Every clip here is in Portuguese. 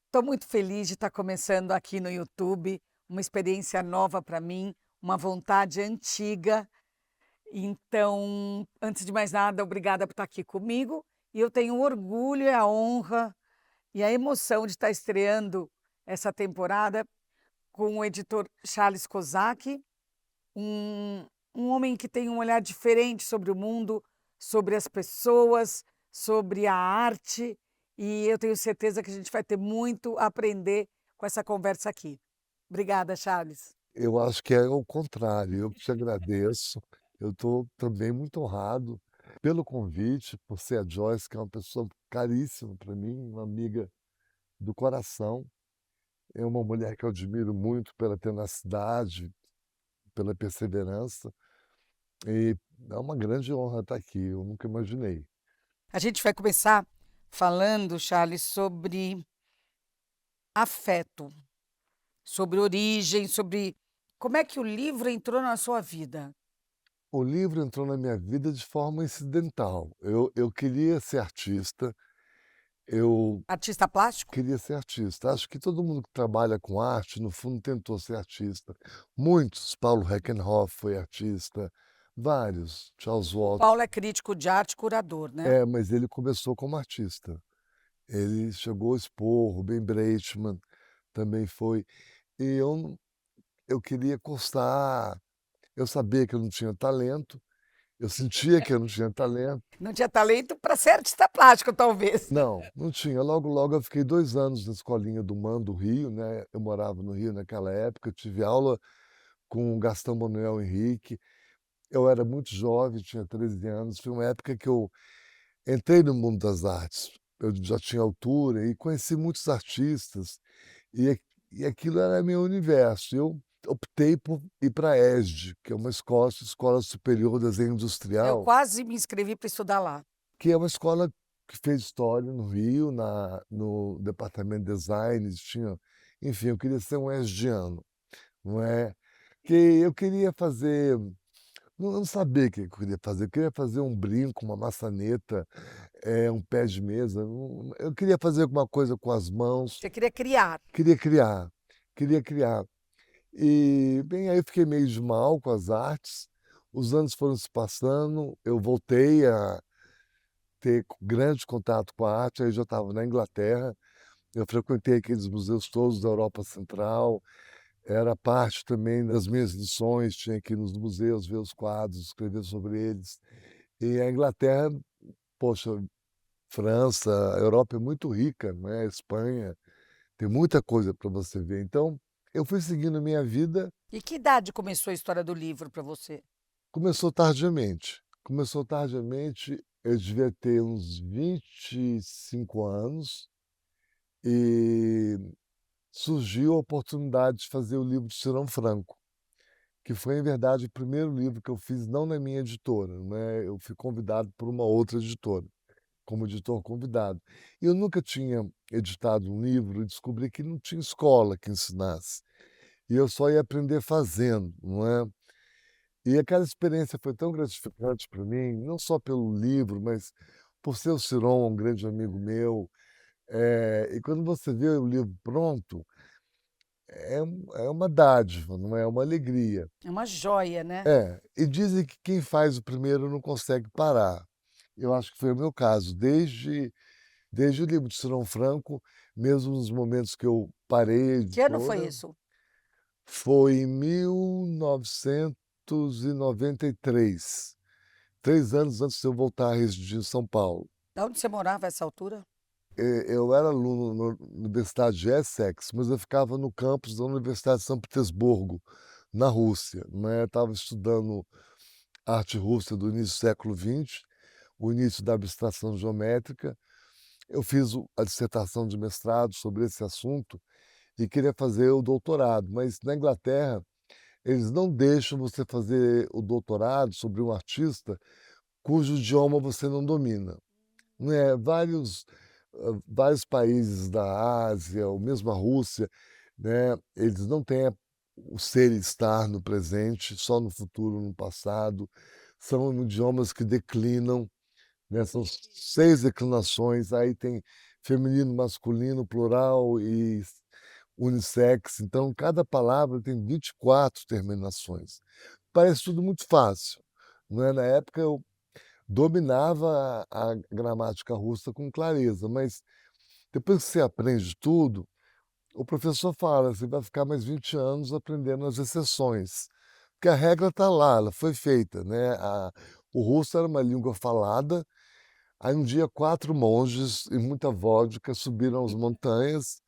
Estou muito feliz de estar começando aqui no YouTube, uma experiência nova para mim, uma vontade antiga. Então, antes de mais nada, obrigada por estar aqui comigo. E eu tenho o orgulho e a honra e a emoção de estar estreando essa temporada com o editor Charles Kozak, um, um homem que tem um olhar diferente sobre o mundo, sobre as pessoas, sobre a arte, e eu tenho certeza que a gente vai ter muito a aprender com essa conversa aqui. Obrigada, Charles. Eu acho que é o contrário, eu que te agradeço. Eu estou também muito honrado pelo convite, por ser a Joyce, que é uma pessoa caríssima para mim, uma amiga do coração. É uma mulher que eu admiro muito pela tenacidade, pela perseverança, e é uma grande honra estar aqui, eu nunca imaginei. A gente vai começar falando, Charles, sobre afeto, sobre origem, sobre como é que o livro entrou na sua vida. O livro entrou na minha vida de forma incidental. Eu queria ser artista, eu Artista plástico? queria ser artista. Acho que todo mundo que trabalha com arte, no fundo, tentou ser artista. Muitos, Paulo Reckenhoff foi artista, vários, Charles O Watts. Paulo é crítico de arte, curador, né? É, mas ele começou como artista. Ele chegou a expor, Rubem Breitman também foi. E eu queria constar, eu sabia que eu não tinha talento, eu sentia que eu não tinha talento. Não tinha talento para ser artista plástico, talvez. Não tinha. Logo, logo eu fiquei 2 anos na escolinha do MAN do Rio, né, eu morava no Rio naquela época, eu tive aula com o Gastão Manuel Henrique. Eu era muito jovem, tinha 13 anos, foi uma época que eu entrei no mundo das artes. Eu já tinha altura e conheci muitos artistas, e a e aquilo era meu universo. Eu optei por ir para a ESD, que é uma Escola Superior de Desenho Eu Industrial, quase me inscrevi para estudar lá. que é uma escola que fez história no Rio, no departamento de design, tinha, enfim, eu queria ser um ESDiano, não é? Que eu queria fazer, não sabia o que eu queria fazer, eu queria fazer um brinco, uma maçaneta, um pé de mesa, eu queria fazer alguma coisa com as mãos, Você queria criar. queria criar, queria criar. E, bem, aí eu fiquei meio de mal com as artes, os anos foram se passando, eu voltei a ter grande contato com a arte, aí eu já estava na Inglaterra, eu frequentei aqueles museus todos da Europa Central, era parte também das minhas lições, tinha que ir nos museus, ver os quadros, escrever sobre eles. E a Inglaterra, poxa, França, a Europa é muito rica, né? Espanha, tem muita coisa para você ver. Então, eu fui seguindo minha vida, E que idade começou a história do livro para você? começou tardiamente. Começou tardiamente, eu devia ter uns 25 anos, e surgiu a oportunidade de fazer o livro de Cirão Franco, que foi, em verdade, o primeiro livro que eu fiz não na minha editora, né, eu fui convidado por uma outra editora, como editor convidado. E eu nunca tinha editado um livro e descobri que não tinha escola que ensinasse, e eu só ia aprender fazendo, não é. E aquela experiência foi tão gratificante para mim, não só pelo livro, mas por ser o Ciron um grande amigo meu, e quando você vê o livro pronto, é uma dádiva, não é? É uma alegria. É uma joia, né? É, e dizem que quem faz o primeiro não consegue parar. Eu acho que foi o meu caso, desde o livro de Cirão Franco, mesmo nos momentos que eu parei a Que ano foi editora, isso? foi em 1993, 3 anos antes de eu voltar a residir em São Paulo. Da onde você morava a essa altura? Eu era aluno na Universidade de Essex, mas eu ficava no campus da Universidade de São Petersburgo, na Rússia, né, estava estudando arte russa do início do século XX, o início da abstração geométrica. Eu fiz a dissertação de mestrado sobre esse assunto e queria fazer o doutorado, mas na Inglaterra eles não deixam você fazer o doutorado sobre um artista cujo idioma você não domina, né? Vários países da Ásia, ou mesmo a Rússia, né, eles não têm o ser e estar no presente, só no futuro, no passado. São idiomas que declinam, né, são 6 declinações, aí tem feminino, masculino, plural e unissex, então cada palavra tem 24 terminações. Parece tudo muito fácil, não é? Na época eu dominava a gramática russa com clareza, mas depois que você aprende tudo, o professor fala: "Você vai ficar mais 20 anos aprendendo as exceções", porque a regra está lá, ela foi feita, né, o russo era uma língua falada, aí um dia 4 monges e muita vodka subiram as montanhas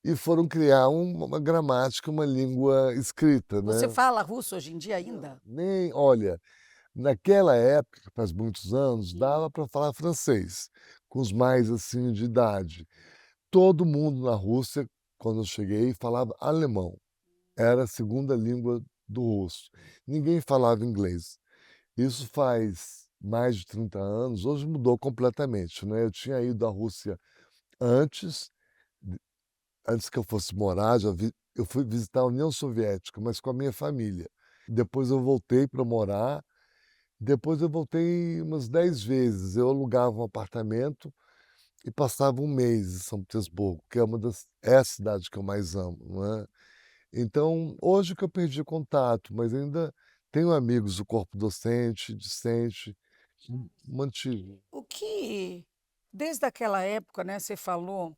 e foram criar uma gramática, uma língua escrita, Você né. fala russo hoje em dia ainda? Nem olha, naquela época, faz muitos anos, dava para falar francês, com os mais, assim, de idade. Todo mundo na Rússia, quando eu cheguei, falava alemão. Era a segunda língua do russo. Ninguém falava inglês. Isso faz mais de 30 anos, hoje mudou completamente, né. Eu tinha ido à Rússia antes, d antes que eu fosse morar, eu fui visitar a União Soviética, mas com a minha família. Depois eu voltei para morar, depois eu voltei umas 10 vezes. Eu alugava um apartamento e passava um mês em São Petersburgo, que é a cidade que eu mais amo, não é. Então, hoje que eu perdi contato, mas ainda tenho amigos do corpo docente, discente, mantive. O que desde aquela época, né, você falou,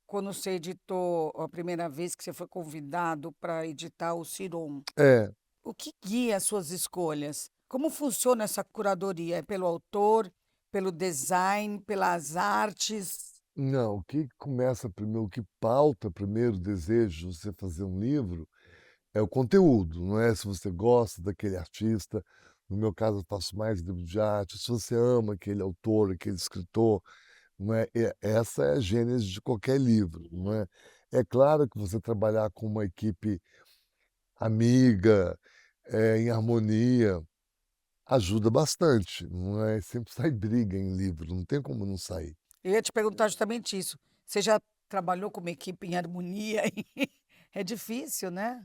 quando você editou a primeira vez que você foi convidado para editar o Ciron, É, o que guia as suas escolhas? Como funciona essa curadoria? É pelo autor, pelo design, pelas artes? não, o que começa primeiro, o que pauta primeiro o desejo de você fazer um livro é o conteúdo, não é se você gosta daquele artista, no meu caso eu faço mais livro de arte, se você ama aquele autor, aquele escritor, não é, essa é a gênese de qualquer livro, não é. É claro que você trabalhar com uma equipe amiga, em harmonia, ajuda bastante, não é, sempre sai briga em livro, não tem como não sair. Eu ia te perguntar justamente isso. Você já trabalhou com uma equipe em harmonia? É difícil, né?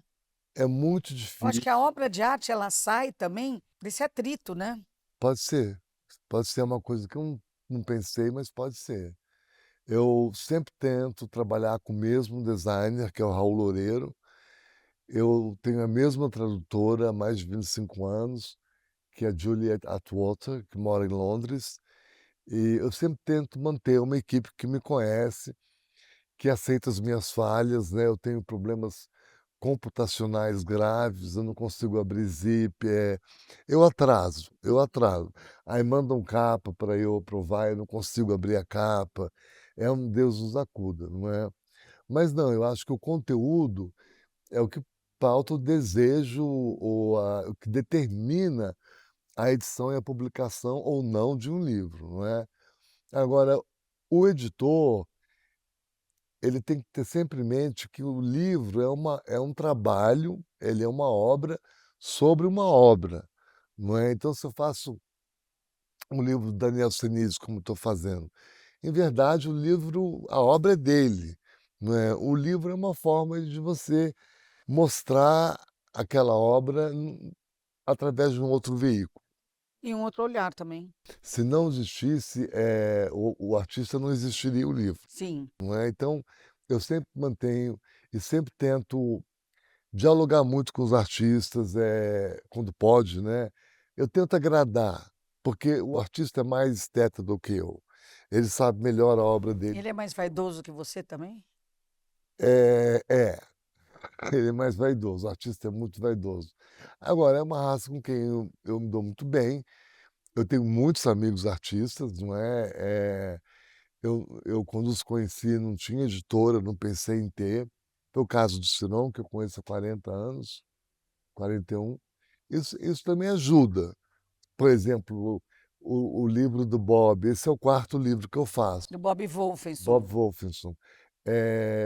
É muito Eu acho que a difícil. obra de arte ela sai também desse atrito, né? Pode ser, pode ser uma coisa que eu não pensei, mas pode ser. Eu sempre tento trabalhar com o mesmo designer, que é o Raul Loureiro. Eu tenho a mesma tradutora há mais de 25 anos, que é a Juliet Atwater, que mora em Londres, e eu sempre tento manter uma equipe que me conhece, que aceita as minhas falhas, né. Eu tenho problemas computacionais graves, eu não consigo abrir zip, eu atraso. Aí mandam capa para eu aprovar, eu não consigo abrir a capa. É um Deus nos acuda, não é. Mas não, eu acho que o conteúdo é o que pauta o desejo ou o que determina a edição e a publicação ou não de um livro, não é. Agora, o editor, ele tem que ter sempre em mente que o livro é um trabalho, ele é uma obra sobre uma obra, não é. Então se eu faço um livro do Daniel Sinise, como estou fazendo, em verdade a obra é dele, não é. O livro é uma forma de você mostrar aquela obra através de um outro veículo. E um outro olhar também. Se não existisse, o artista, não existiria o livro, Sim. não é. Então, eu sempre mantenho e sempre tento dialogar muito com os artistas, quando pode, né. Eu tento agradar, porque o artista é mais esteta do que eu. Ele sabe melhor a obra dele. Ele é mais vaidoso que você também? É, ele é mais vaidoso, o artista é muito vaidoso. Agora, é uma raça com quem eu me dou muito bem, eu tenho muitos amigos artistas, não é, eu quando os conheci não tinha editora, não pensei em ter. Foi o caso do Sinon, que eu conheço há 40 anos, 41. Isso também ajuda. Por exemplo, o livro do Bob, esse é o quarto livro que eu faço, Do Bob Wolfenson. Bob Wolfenson.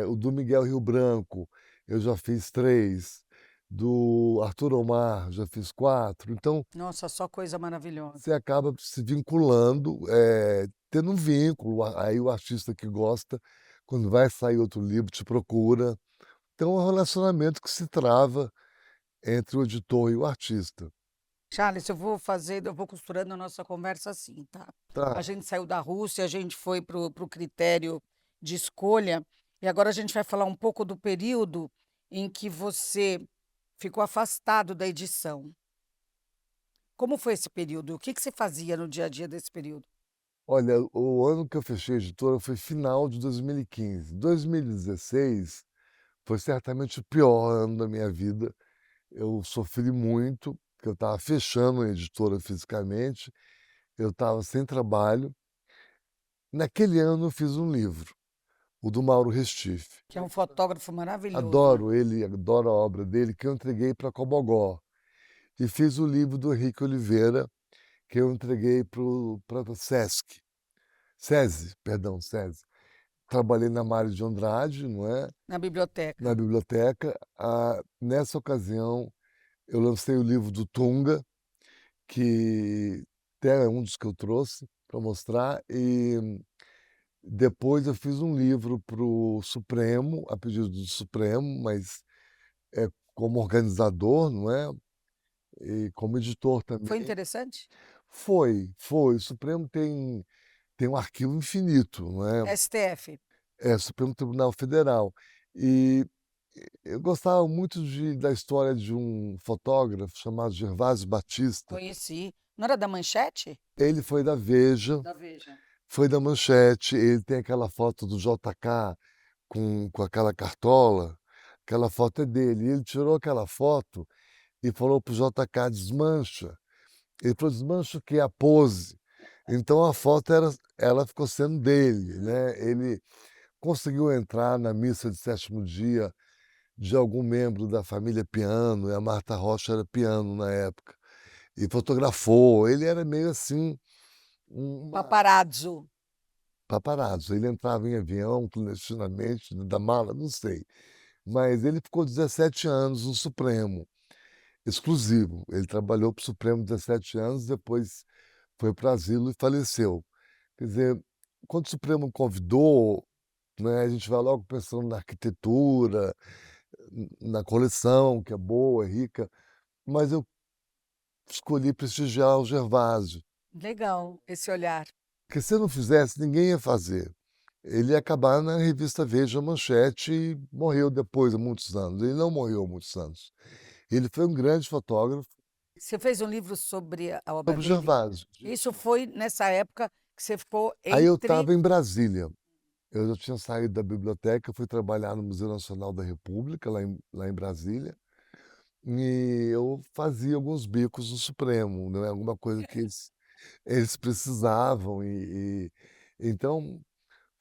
O do Miguel Rio Branco, eu já fiz 3. Do Arthur Omar, já fiz 4. Então, Nossa, só coisa maravilhosa. você acaba se vinculando, tendo um vínculo, aí o artista que gosta, quando vai sair outro livro, te procura. Então é um relacionamento que se trava entre o editor e o artista. Charles, eu vou costurando a nossa conversa assim, tá? A Tá. gente saiu da Rússia, a gente foi para o critério de escolha, e agora a gente vai falar um pouco do período em que você ficou afastado da edição. Como foi esse período? O que que você fazia no dia a dia desse período? Olha, o ano que eu fechei a editora foi final de 2015. 2016 foi certamente o pior ano da minha vida. Eu sofri muito, porque eu estava fechando a editora fisicamente, eu estava sem trabalho. Naquele ano eu fiz um livro, o do Mauro Restife. Que é um fotógrafo maravilhoso, né? Adoro ele, adoro a obra dele, que eu entreguei para Cobogó. E fiz o livro do Henrique Oliveira, que eu entreguei para o Sesc. SESI, perdão, SESI. Trabalhei na Mário de Andrade, não é? Na Na biblioteca. biblioteca. Nessa ocasião, eu lancei o livro do Tunga, que até é um dos que eu trouxe para mostrar, e depois eu fiz um livro para o Supremo, a pedido do Supremo, mas como organizador, não é? E como editor Foi também. interessante? Foi. O Supremo tem um arquivo infinito, não é? STF, Supremo Tribunal Federal. E eu gostava muito da história de um fotógrafo chamado Gervásio Batista. conheci. Não era da Manchete? Ele foi da Veja, Da Veja. foi da Manchete, ele tem aquela foto do JK com aquela cartola, aquela foto é dele. E ele tirou aquela foto e falou para o JK: desmancha. Ele falou: desmancha o quê? A pose. Então a foto ela ficou sendo dele, né? Ele conseguiu entrar na missa de sétimo dia de algum membro da família Piano, e a Marta Rocha era piano na época, e fotografou. Ele era meio assim, uma Paparazzo. paparazzo. Ele entrava em avião clandestinamente, da mala, não sei. Mas ele ficou 17 anos no Supremo, exclusivo. Ele trabalhou para o Supremo 17 anos, depois foi para o asilo e faleceu. Quer dizer, quando o Supremo convidou, né, a gente vai logo pensando na arquitetura, na coleção, que é boa, é rica, mas eu escolhi prestigiar o Gervásio, Legal esse olhar. porque se eu não fizesse, ninguém ia fazer. Ele ia acabar na revista Veja Manchete e morreu depois, há muitos anos. Ele não morreu há muitos anos. Ele foi um grande fotógrafo. Você fez um livro sobre a obra Sobre o dele? Gervásio. Isso foi nessa época que você ficou Aí eu entre estava em Brasília. Eu já tinha saído da biblioteca, fui trabalhar no Museu Nacional da República, lá em Brasília, e eu fazia alguns bicos no Supremo, né? Alguma coisa que eles precisavam. Então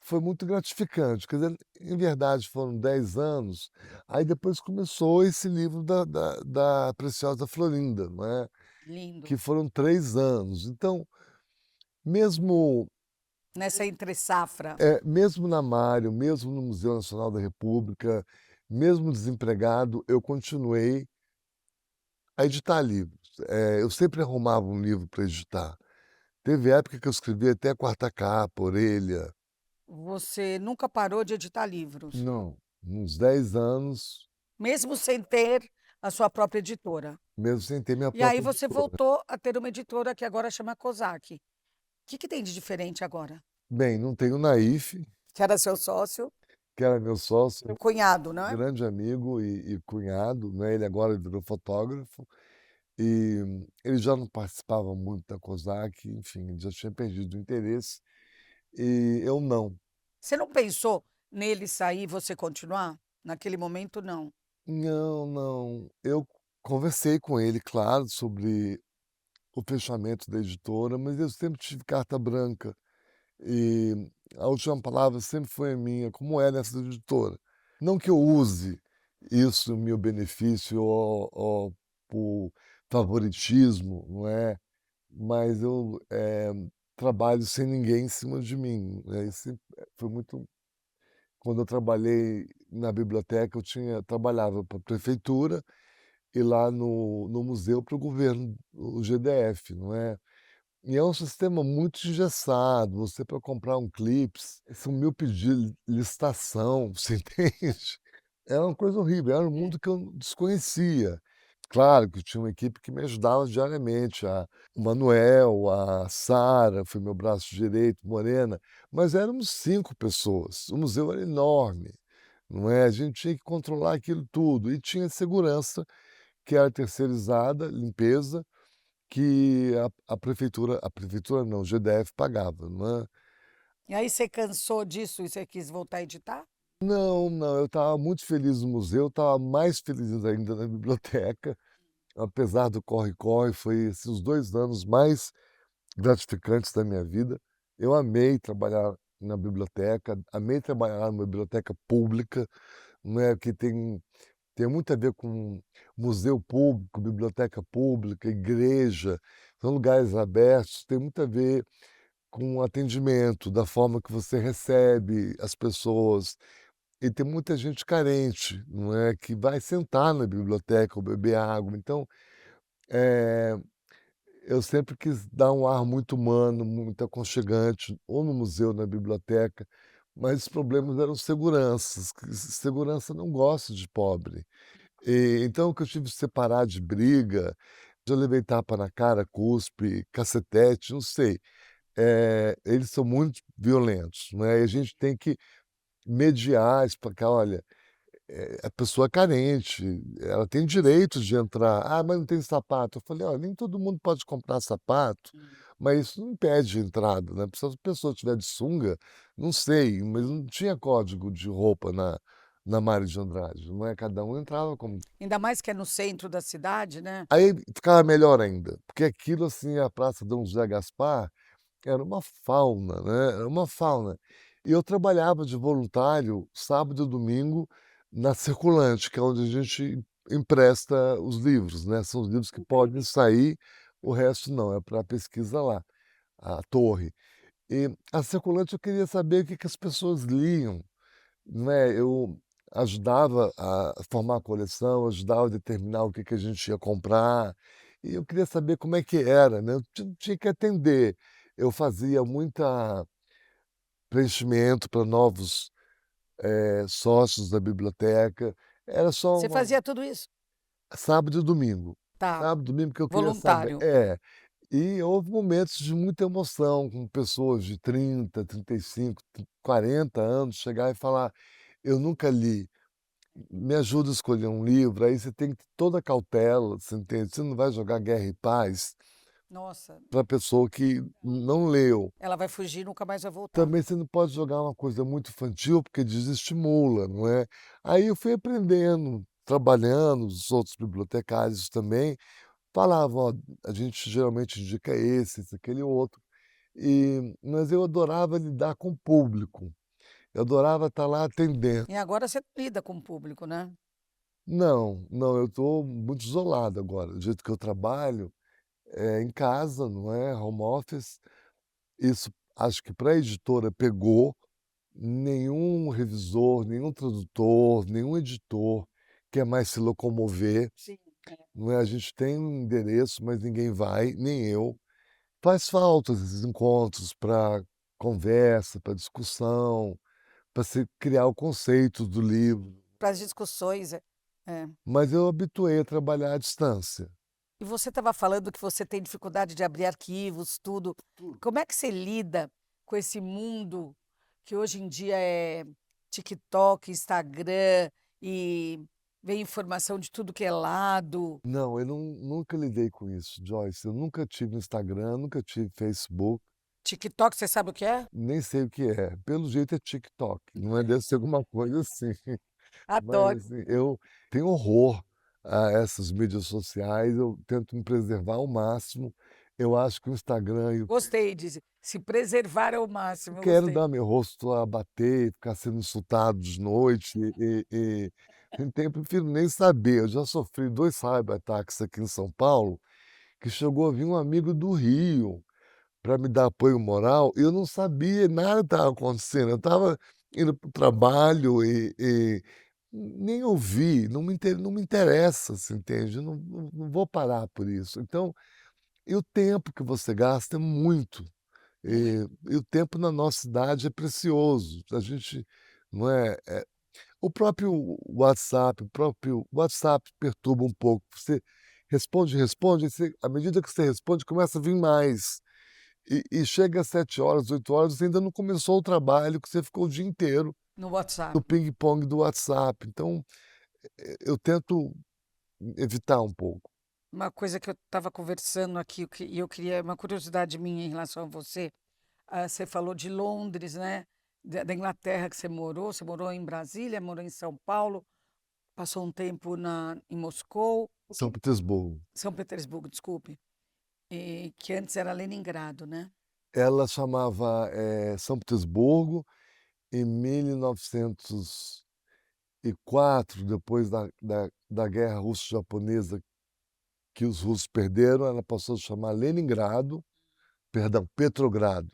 foi muito gratificante. Quer dizer, em verdade, foram 10 anos. Aí depois começou esse livro da Preciosa Florinda, não é? lindo, Que foram 3 anos. Então, mesmo, nessa entre safra. mesmo na Mário, mesmo no Museu Nacional da República, mesmo desempregado, eu continuei a editar livros. Eu sempre arrumava um livro para editar. Teve época que eu escrevi até quarta capa, orelha. Você nunca parou de editar livros, Não, uns 10 anos, mesmo sem ter a sua própria editora. mesmo sem ter minha E aí própria você editora. voltou a ter uma editora que agora chama Kozak. O que que tem de diferente agora? Bem, não tenho o Naif, Que era seu sócio, que era meu seu sócio, cunhado, não é? grande amigo e cunhado, né? Ele agora virou fotógrafo e ele já não participava muito da COSAC, enfim, ele já tinha perdido o interesse e eu não. Você não pensou nele sair e você continuar? Naquele momento, não. Não, não. Eu conversei com ele, claro, sobre o fechamento da editora, mas eu sempre tive carta branca e a última palavra sempre foi a minha, como é nessa editora. Não que eu use isso em meu benefício ou por favoritismo, não é? Mas eu trabalho sem ninguém em cima de mim, né? Isso foi muito. Quando eu trabalhei na biblioteca, trabalhava para a prefeitura e lá no museu para o governo, o GDF, não é? E é um sistema muito engessado. Você, para comprar um clips, são 1000 pedidos, licitação, você entende? É uma coisa horrível, era um mundo que eu desconhecia. Claro que tinha uma equipe que me ajudava diariamente, o Manuel, a Sara, foi meu braço direito, Morena, mas éramos 5 pessoas, o museu era enorme, não é, a gente tinha que controlar aquilo tudo e tinha segurança, que era terceirizada, limpeza, que a prefeitura não, o GDF pagava, não é. E aí você cansou disso e você quis voltar a editar? Não, não, eu estava muito feliz no museu, estava mais feliz ainda na biblioteca, apesar do corre-corre, foi, assim, os 2 anos mais gratificantes da minha vida. Eu amei trabalhar na biblioteca, amei trabalhar numa biblioteca pública, né, que tem muito a ver com museu público, biblioteca pública, igreja, são lugares abertos, tem muito a ver com o atendimento, da forma que você recebe as pessoas. E tem muita gente carente, não é, que vai sentar na biblioteca ou beber água. Então, eh, eu sempre quis dar um ar muito humano, muito aconchegante, ou no museu, ou na biblioteca, mas os problemas eram seguranças, que segurança não gosta de pobre. Então que eu tive que separar de briga, já levei tapa na cara, cuspe, cacetete, não sei. Eles são muito violentos, né, e a gente tem que mediar, explicar: "Olha, a pessoa é carente, ela tem direito de entrar. Ah, mas não tem sapato." Eu falei: "Olha, nem todo mundo pode comprar sapato, mas isso não impede a entrada, né, se a pessoa estiver de sunga, não sei, mas não tinha código de roupa na Mário de Andrade, não é, cada um entrava como." Ainda mais que é no centro da cidade, né. Aí ficava melhor ainda, porque aquilo, assim, a Praça Dom José Gaspar era uma fauna, né, era uma fauna. E eu trabalhava de voluntário sábado e domingo na Circulante, que é onde a gente empresta os livros, né, são os livros que podem Entendi. sair, o resto não, é para pesquisa lá, a torre. E a Circulante eu queria saber o que que as pessoas liam, né, eu ajudava a formar a coleção, ajudava a determinar o que que a gente ia comprar, e eu queria saber como é que era, né, eu tinha que atender. Eu fazia muita preenchimento para novos, sócios da biblioteca, era só Você uma fazia tudo isso? sábado e domingo. Tá, Sábado e domingo que eu queria saber voluntário. e houve momentos de muita emoção com pessoas de 30, 35, 40 anos chegar e falar: "Eu nunca li, me ajuda a escolher um livro." Aí você tem que ter toda a cautela, você entende, você não vai jogar Guerra e Paz Nossa, para pessoa que não leu. ela vai fugir e nunca mais vai voltar. Também você não pode jogar uma coisa muito infantil, porque desestimula, não é. Aí eu fui aprendendo, trabalhando, os outros bibliotecários também falavam: "Ó, a gente geralmente indica esse, aquele outro." Mas eu adorava lidar com o público, eu adorava estar lá atendendo. E agora você lida com o público, né? Não, não, eu estou muito isolado agora, do jeito que eu trabalho, em casa, não é, home office, isso acho que para a editora pegou. Nenhum revisor, nenhum tradutor, nenhum editor quer mais se locomover, Sim, é. não é, a gente tem um endereço, mas ninguém vai, nem eu. Faz falta esses encontros para conversa, para discussão, para se criar o conceito do livro, Para as discussões, é. mas eu habituei a trabalhar à distância. E você estava falando que você tem dificuldade de abrir arquivos, tudo. Como é que você lida com esse mundo que hoje em dia é TikTok, Instagram e vem informação de tudo que é lado? Não, eu nunca lidei com isso, Joyce, eu nunca tive Instagram, nunca tive Facebook. TikTok, você sabe o que é? Nem sei o que é, pelo jeito é TikTok, não é, deve ser alguma coisa assim. Mas, Adoro. assim, eu tenho horror a essas mídias sociais, eu tento me preservar ao máximo. Eu acho que o Instagram e o Gostei de se preservar ao máximo, eu quero gostei. dar meu rosto a bater, ficar sendo insultado de noite então eu prefiro nem saber. Eu já sofri 2 cyberataques aqui em São Paulo, que chegou a vir um amigo do Rio para me dar apoio moral, e eu não sabia nada estava acontecendo, eu estava indo para o trabalho e nem ouvi, não me interessa, você entende, eu não vou parar por isso. Então, e o tempo que você gasta é muito, Muito. e o tempo na nossa idade é precioso, a gente não é, o próprio WhatsApp perturba um pouco, você responde, responde, e à medida que você responde, começa a vir mais. E chega às 7 horas, 8 horas, você ainda não começou o trabalho que você ficou o dia inteiro No WhatsApp. no ping-pong do WhatsApp. Então, eu tento evitar um pouco. Uma coisa que eu estava conversando aqui, e eu queria uma curiosidade minha em relação a você. Você falou de Londres, né? Da Inglaterra que você morou em Brasília, morou em São Paulo, passou um tempo em Moscou, São Petersburgo. São Petersburgo, desculpe, e que antes era Leningrado, né? Ela chamava, São Petersburgo, em 1904, depois da guerra russo-japonesa, que os russos perderam, ela passou a chamar Leningrado, perdão, Petrogrado,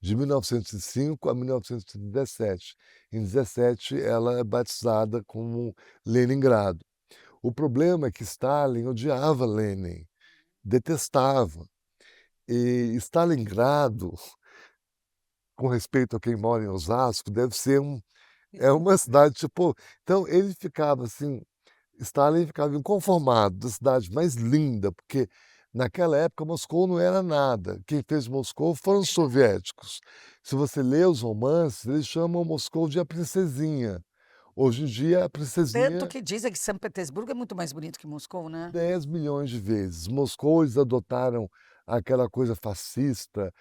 de 1905 a 1917. Em 17, ela é batizada como Leningrado. O problema é que Stalin odiava Lenin, detestava. E Stalingrado, com respeito a quem mora em Osasco, deve ser é uma cidade, tipo, então ele ficava assim, Stalin ficava inconformado da cidade mais linda, porque naquela época Moscou não era nada. Quem fez Moscou foram os soviéticos. Se você lê os romances, eles chamam Moscou de a princesinha. Hoje em dia, a Tanto princesinha que dizem que São Petersburgo é muito mais bonito que Moscou, né? 10 milhões de vezes. Moscou, eles adotaram aquela coisa fascista,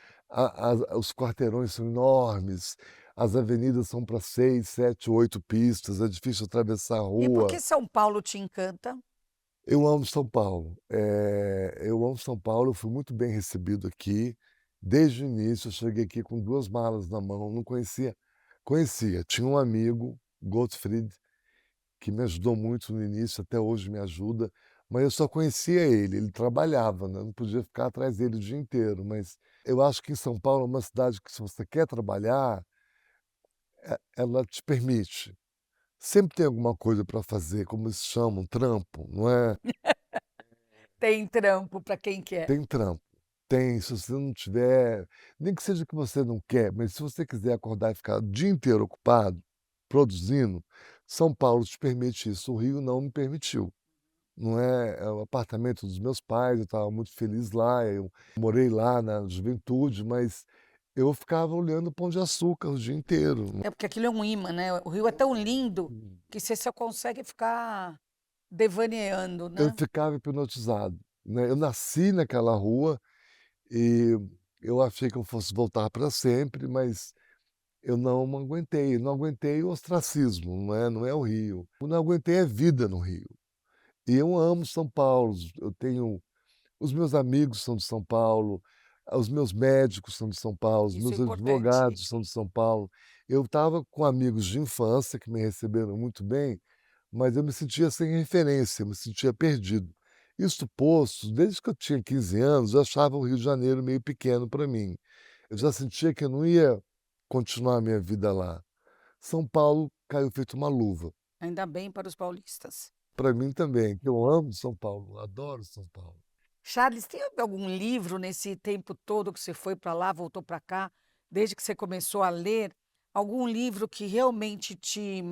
os quarteirões são enormes, as avenidas são para 6, 7, 8 pistas, é difícil atravessar a E por rua. que São Paulo te encanta? Eu amo São Paulo. Eu amo São Paulo, eu fui muito bem recebido aqui. Desde o início, eu cheguei aqui com 2 malas na mão, não conhecia. Conhecia, tinha um amigo, Gottfried, que me ajudou muito no início, até hoje me ajuda, mas eu só conhecia ele trabalhava, né, não podia ficar atrás dele o dia inteiro, mas eu acho que em São Paulo é uma cidade que, se você quer trabalhar, ela te permite. Sempre tem alguma coisa para fazer, como eles chamam, trampo, não é? Tem trampo para quem quer. Tem trampo. Tem, se você não tiver, nem que seja que você não quer, mas se você quiser acordar e ficar o dia inteiro ocupado, produzindo, São Paulo te permite isso, o Rio não me permitiu. Não é o apartamento dos meus pais, eu estava muito feliz lá, eu morei lá na juventude, mas eu ficava olhando o Pão de Açúcar o dia inteiro. É porque aquilo é um imã, né? O Rio é tão lindo Hum. que você só consegue ficar devaneando, Eu né? ficava hipnotizado, né. Eu nasci naquela rua e eu achei que eu fosse voltar para sempre, mas eu não aguentei o ostracismo, não é o Rio. Eu não aguentei a vida no Rio. E eu amo São Paulo, eu tenho os meus amigos são de São Paulo, os meus médicos são de São Paulo, os Isso é meus importante. advogados são de São Paulo. Eu estava com amigos de infância que me receberam muito bem, mas eu me sentia sem referência, eu me sentia perdido. Isso posto, desde que eu tinha 15 anos, eu achava o Rio de Janeiro meio pequeno para mim. Eu já sentia que eu não ia continuar a minha vida lá. São Paulo caiu feito uma luva. Ainda bem para os paulistas. Para mim também, que eu amo São Paulo, adoro São Paulo. Charles, tem algum livro nesse tempo todo que você foi para lá, voltou para cá, desde que você começou a ler, algum livro que realmente te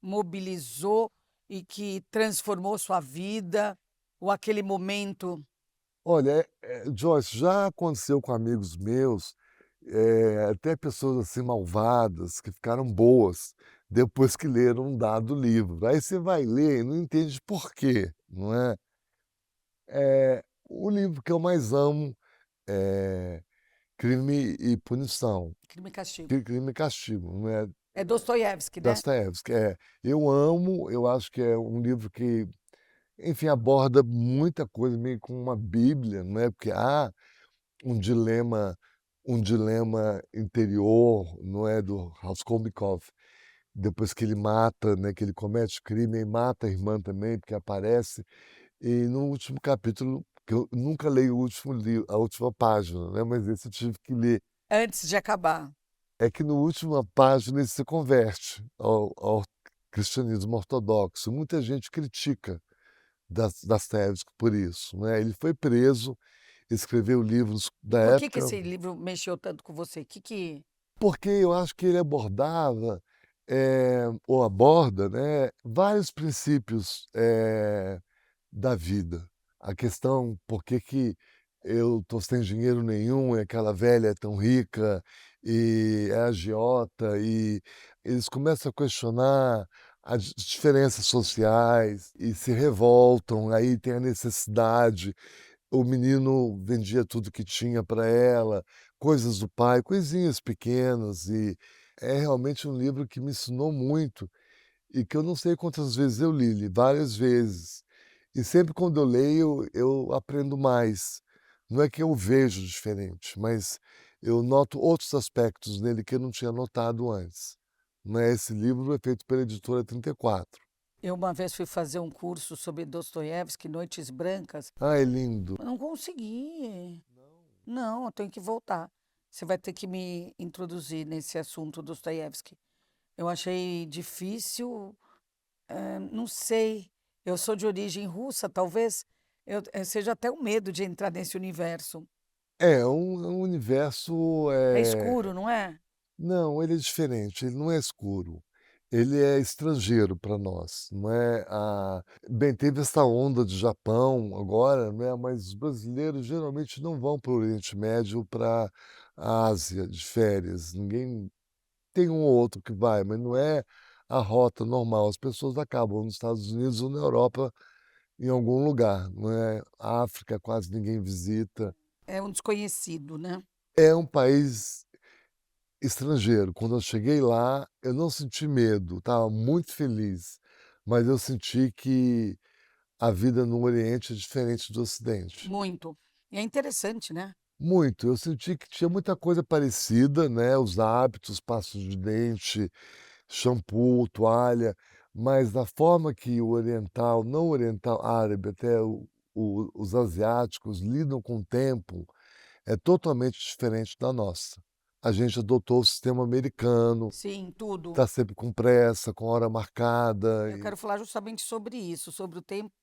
mobilizou e que transformou sua vida, ou aquele momento? Olha, Joyce, já aconteceu com amigos meus, até pessoas assim malvadas, que ficaram boas depois que leram um dado livro. Aí você vai ler e não entende por quê, não é? O livro que eu mais amo é Crime e Punição, Crime e Castigo. Crime e Castigo, não é? É Dostoiévski, né? Dostoiévski. Eu amo, eu acho que é um livro que, enfim, aborda muita coisa, meio como uma bíblia, não é? Porque há um dilema interior, não é, do Raskolnikov, depois que ele mata, né, que ele comete o crime e mata a irmã também, porque aparece, e no último capítulo, que eu nunca leio o último livro, a última página, né, mas esse eu tive que ler, Antes de acabar. é que no última página ele se converte ao cristianismo ortodoxo. Muita gente critica Dostoiévski por isso, né, ele foi preso, escreveu livros E da por que época. esse livro mexeu tanto com você? Que Porque eu acho que ele abordava, ou aborda, né, vários princípios, da vida. a questão por que eu estou sem dinheiro nenhum e aquela velha é tão rica e é agiota, e eles começam a questionar as diferenças sociais e se revoltam, aí tem a necessidade. O menino vendia tudo que tinha para ela, coisas do pai, coisinhas pequenas, e é realmente um livro que me ensinou muito e que eu não sei quantas vezes eu li várias vezes. E sempre quando eu leio, eu aprendo mais. Não é que eu vejo diferente, mas eu noto outros aspectos nele que eu não tinha notado antes. Né, esse livro é feito pela editora 34. Eu uma vez fui fazer um curso sobre Dostoiévski, Noites Brancas, Ah, é lindo. não consegui. Não, eu tenho que voltar. Você vai ter que me introduzir nesse assunto Dostoiévski. Eu achei difícil, não sei. Eu sou de origem russa, talvez seja até o medo de entrar nesse universo. É um universo, É escuro, não é? não, ele é diferente, ele não é escuro. Ele é estrangeiro para nós, não é bem, teve essa onda de Japão agora, né, mas os brasileiros geralmente não vão para o Oriente Médio, para a Ásia de férias. Ninguém tem um ou outro que vai, mas não é a rota normal. As pessoas acabam nos Estados Unidos ou na Europa, em algum lugar, não é? A África quase ninguém visita. É um desconhecido, né? É um país estrangeiro. Quando eu cheguei lá, eu não senti medo, estava muito feliz, mas eu senti que a vida no Oriente é diferente do Ocidente. Muito. E é interessante, né? Muito, eu senti que tinha muita coisa parecida, né, os hábitos, passos de dente, shampoo, toalha, mas da forma que o oriental, não oriental, árabe, até os asiáticos lidam com o tempo, é totalmente diferente da nossa. A gente adotou o sistema americano. Sim, tudo. Tá sempre com pressa, com hora marcada Eu e quero falar justamente sobre isso, sobre o tempo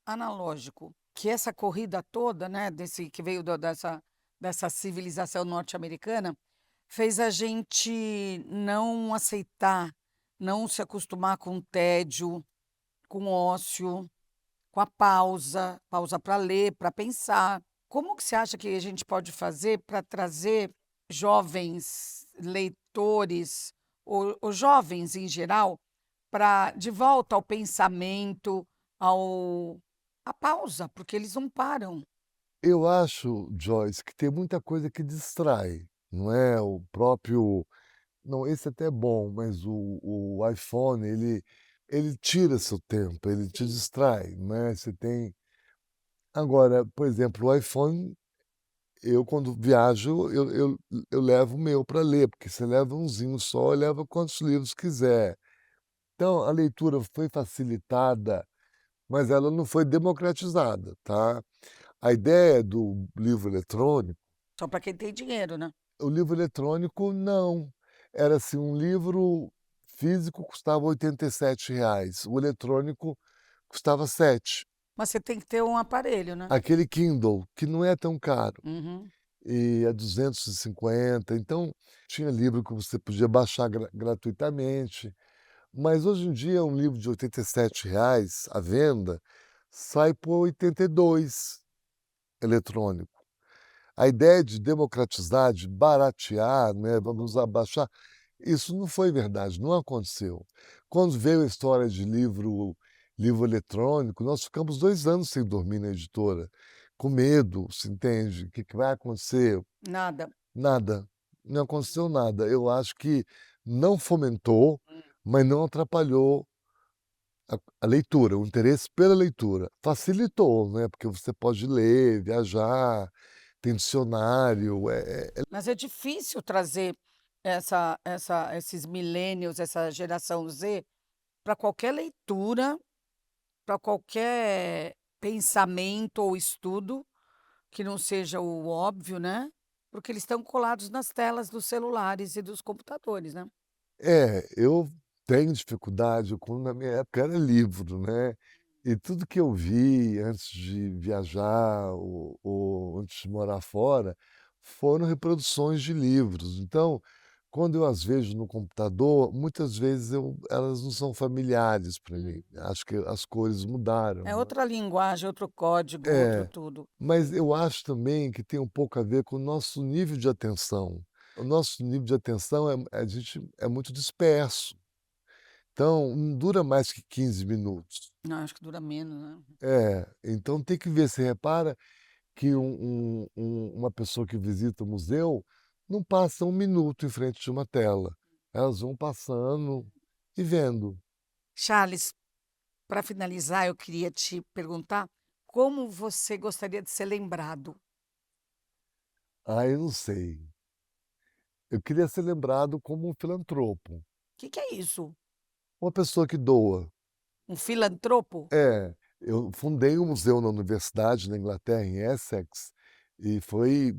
analógico, que essa corrida toda, né, desse que veio dessa civilização norte-americana, fez a gente não aceitar, não se acostumar com o tédio, com o ócio, com a pausa, pausa para ler, para pensar. Como que você acha que a gente pode fazer para trazer jovens leitores, ou jovens em geral, para de volta ao pensamento, ao à pausa, porque eles não param. eu acho, Joyce, que tem muita coisa que distrai, não é, o próprio não, esse até é bom, mas o iPhone, ele tira seu tempo, ele te Sim. distrai, né, você tem agora, por exemplo, o iPhone, eu quando viajo, eu levo o meu para ler, porque você leva umzinho só e leva quantos livros quiser. Então, a leitura foi facilitada, mas ela não foi democratizada, tá. A ideia do livro eletrônico, Só para quem tem dinheiro, né. o livro eletrônico não, era assim, um livro físico custava R$ 87, o eletrônico custava 7. Mas você tem que ter um aparelho, né. Aquele Kindle, que não é tão caro, Uhum. e é 250, então tinha livro que você podia baixar gratuitamente, mas hoje em dia um livro de R$ 87 à venda sai por 82 eletrônico. A ideia de democratizar, de baratear, né, vamos abaixar, isso não foi verdade, não aconteceu. Quando veio a história de livro eletrônico, nós ficamos 2 anos sem dormir na editora, com medo, você entende? O que que vai acontecer? Nada. Nada, não aconteceu nada. Eu acho que não fomentou, Hum. mas não atrapalhou a leitura, o interesse pela leitura. Facilitou, né, porque você pode ler, viajar, tem dicionário, Mas é difícil trazer esses millennials, essa geração Z, para qualquer leitura, para qualquer pensamento ou estudo, que não seja o óbvio, né, porque eles estão colados nas telas dos celulares e dos computadores, né. eu tenho dificuldade, quando na minha época era livro, né, e tudo que eu vi antes de viajar ou antes de morar fora, foram reproduções de livros. Então, quando eu as vejo no computador, muitas vezes elas não são familiares para mim. Acho que as cores mudaram, É né. outra linguagem, outro código, outro É, tudo. mas eu acho também que tem um pouco a ver com o nosso nível de atenção. O nosso nível de atenção a gente é muito disperso, então não dura mais que 15 minutos. Não, acho que dura menos, né. É, então tem que ver, você repara que uma pessoa que visita o museu não passa 1 minuto em frente de uma tela, elas vão passando e vendo. Charles, para finalizar, eu queria te perguntar como você gostaria de ser lembrado? Ah, eu não sei, eu queria ser lembrado como um filantropo, Que é isso? uma pessoa que doa. Um filantropo? É, eu fundei um museu na universidade na Inglaterra, em Essex, e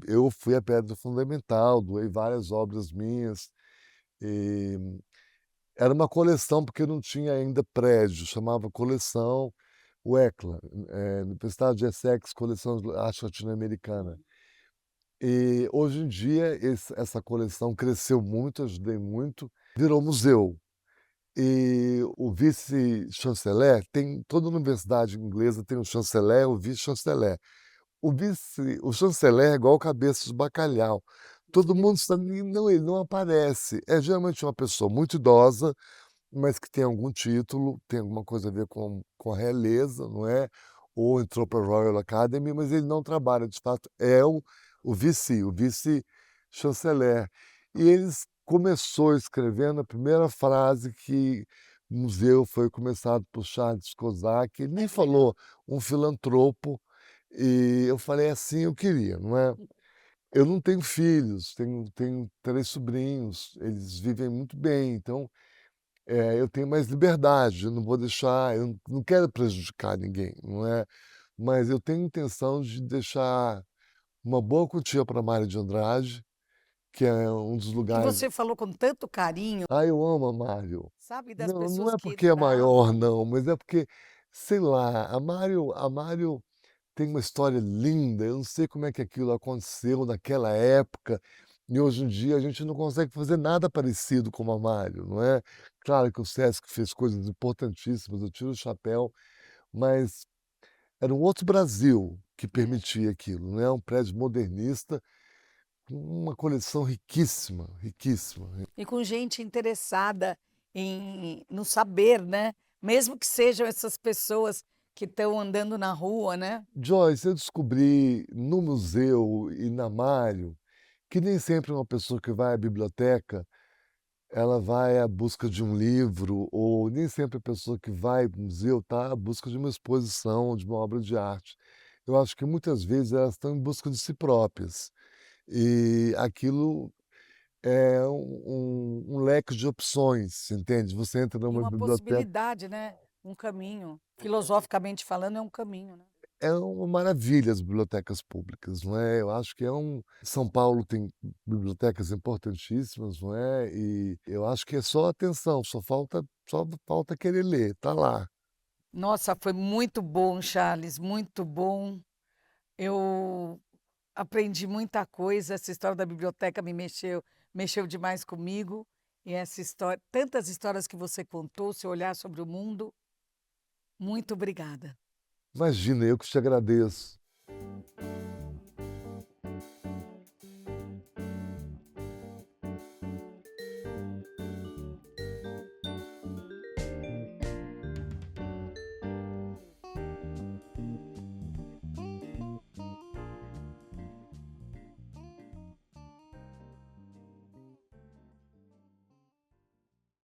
eu fui a pedra fundamental, doei várias obras minhas, e era uma coleção, porque não tinha ainda prédio, chamava Coleção UECLA, Universidade de Essex, Coleção de Arte Latino-Americana. E hoje em dia essa coleção cresceu muito, ajudei muito, virou museu. E o vice-chanceler toda universidade inglesa tem um chanceler, o vice-chanceler. O chanceler é igual cabeça de bacalhau. Todo mundo sabe, não, ele não aparece. É geralmente uma pessoa muito idosa, mas que tem algum título, tem alguma coisa a ver com a realeza, não é? Ou entrou para a Royal Academy, mas ele não trabalha, de fato, é o vice-chanceler. E eles começou escrevendo a primeira frase que o museu foi começado por Charles Kozak, ele nem falou um filantropo, e eu falei assim eu queria, não é? Eu não tenho filhos, tenho 3 sobrinhos, eles vivem muito bem, então eu tenho mais liberdade, eu não vou deixar, eu não quero prejudicar ninguém, não é? Mas eu tenho intenção de deixar uma boa quantia para Mário de Andrade, que é um dos Que lugares. você falou com tanto carinho, Eu amo a Mário. sabe, das Não, não pessoas é que porque é maior davam. não, mas é porque, sei lá, a Mário tem uma história linda, eu não sei como é que aquilo aconteceu naquela época, e hoje em dia a gente não consegue fazer nada parecido com a Mário, não é? Claro que o Sesc fez coisas importantíssimas, eu tiro o chapéu, mas era um outro Brasil que permitia aquilo, não é? Um prédio modernista, com uma coleção riquíssima, riquíssima. E com gente interessada no saber, né, mesmo que sejam essas pessoas que estão andando na rua, né. Joyce, eu descobri no museu e na Mário que nem sempre uma pessoa que vai à biblioteca ela vai à busca de um livro, ou nem sempre a pessoa que vai para o museu está à busca de uma exposição, de uma obra de arte. Eu acho que muitas vezes elas estão em busca de si próprias. E aquilo é um leque de opções, entende? Você entra E numa uma biblioteca, possibilidade, né, um caminho. Filosoficamente falando, é um caminho, né. é uma maravilha as bibliotecas públicas, não é? Eu acho que São Paulo tem bibliotecas importantíssimas, não é? E eu acho que é só atenção, só falta querer ler, tá lá. Nossa, foi muito bom, Charles, muito bom. Eu aprendi muita coisa, essa história da biblioteca mexeu demais comigo, e essa história tantas histórias que você contou, seu olhar sobre o mundo, muito obrigada. Imagina, eu que te agradeço.